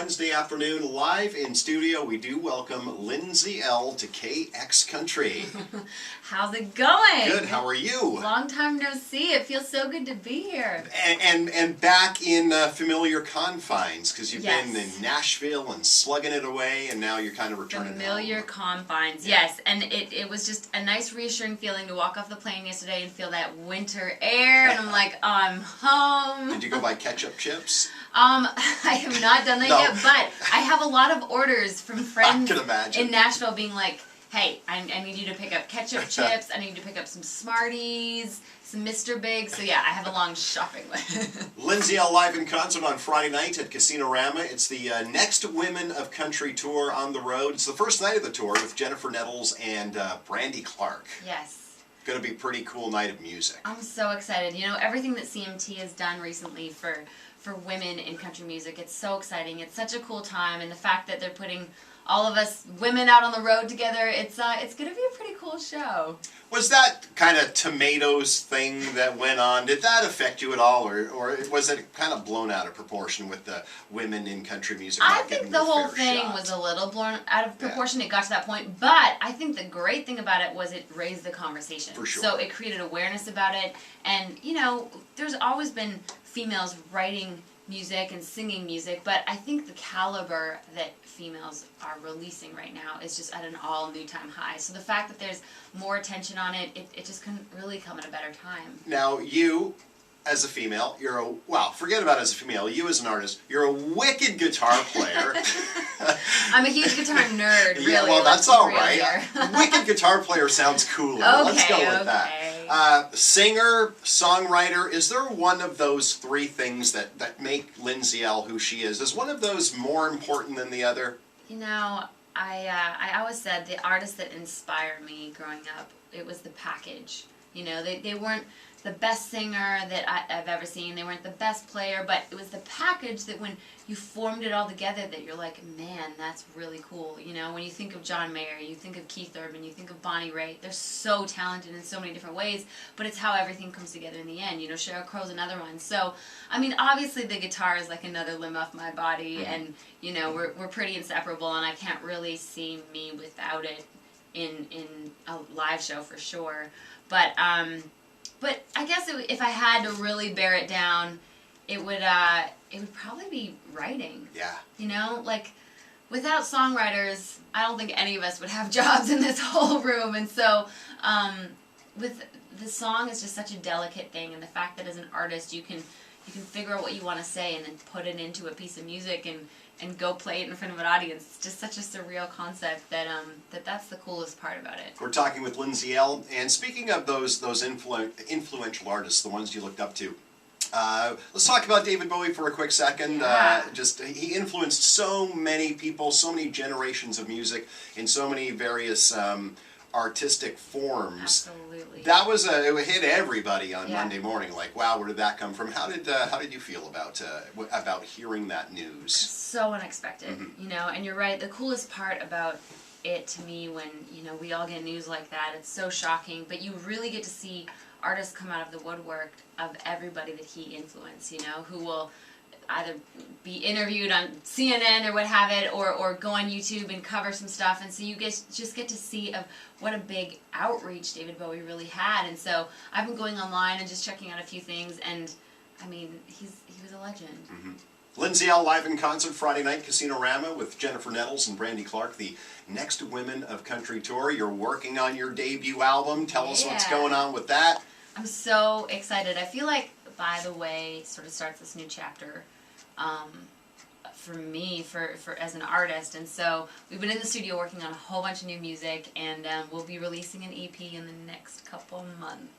Wednesday afternoon, live in studio, we do welcome Lindsay Ell to KX Country. How's it going? Good, how are you? Long time no see. It feels so good to be here. And back in familiar confines, because you've Yes. been in Nashville and slugging it away, and now you're kind of returning Familiar home. confines, Yeah. yes. And it was just a nice reassuring feeling to walk off the plane yesterday and feel that winter air, and I'm like, oh, I'm home. Did you go buy ketchup chips? I have not done that No. yet, but I have a lot of orders from friends I can imagine. in Nashville being like, hey, I need you to pick up ketchup chips, I need you to pick up some Smarties, some Mr. Big, so yeah, I have a long shopping list. Lindsay Ell live in concert on Friday night at Casino-Rama. It's the Next Women of Country tour on the road. It's the first night of the tour with Jennifer Nettles and Brandy Clark. Yes. Going to be a pretty cool night of music. I'm so excited. You know, everything that CMT has done recently for women in country music, it's so exciting. It's such a cool time, and the fact that they're putting all of us women out on the road together, it's going to be a pretty cool show. Was that kind of tomatoes thing that went on, did that affect you at all, or was it kind of blown out of proportion with the women in country music I not think getting the their whole fair thing shot? was a little blown out of proportion. It got to that point, but I think the great thing about it was it raised the conversation. For sure. So it created awareness about it, and you know, there's always been females writing music and singing music, but I think the caliber that females are releasing right now is just at an all new time high. So the fact that there's more attention on it, it just couldn't really come at a better time. Now, you, as a female, well, forget about as a female, you as an artist, you're a wicked guitar player. I'm a huge guitar nerd, really. Yeah, well, let's that's be all real right. here. Wicked guitar player sounds cooler. Let's go with that. Singer, songwriter, is there one of those three things that make Lindsay Ell who she is? Is one of those more important than the other? You know, I always said the artists that inspired me growing up, it was the package. You know, they weren't the best singer that I've ever seen. They weren't the best player, but it was the package that when you formed it all together that you're like, man, that's really cool. You know, when you think of John Mayer, you think of Keith Urban, you think of Bonnie Raitt. They're so talented in so many different ways, but it's how everything comes together in the end. You know, Sheryl Crow's another one. So, I mean, obviously the guitar is like another limb off my body, and, you know, we're pretty inseparable, and I can't really see me without it in a live show for sure. But I guess if I had to really bear it down, it would probably be writing. Yeah. You know, like without songwriters, I don't think any of us would have jobs in this whole room. And so, with the song is just such a delicate thing, and the fact that as an artist you can figure out what you want to say and then put it into a piece of music and go play it in front of an audience. It's just such a surreal concept that that's the coolest part about it. We're talking with Lindsay Ell, and speaking of those influential artists, the ones you looked up to, let's talk about David Bowie for a quick second. Yeah. He influenced so many people, so many generations of music in so many various artistic forms. Absolutely. That was it hit everybody on Yeah. Monday morning. Like, wow, where did that come from? How did you feel about hearing that news? So unexpected, you know. And you're right. The coolest part about it to me, when you know we all get news like that, it's so shocking. But you really get to see artists come out of the woodwork of everybody that he influenced. You know, who will either be interviewed on CNN or what have it, or go on YouTube and cover some stuff, and so you just get to see of what a big outreach David Bowie really had. And so I've been going online and just checking out a few things, and I mean, he was a legend. Lindsay Ell live in concert Friday night, Casino-Rama, with Jennifer Nettles and Brandy Clark, the Next Women of Country tour. You're working on your debut album. Tell us what's going on with that. I'm so excited. I feel like, by the way, sort of starts this new chapter for me, for as an artist. And so we've been in the studio working on a whole bunch of new music, and we'll be releasing an EP in the next couple months.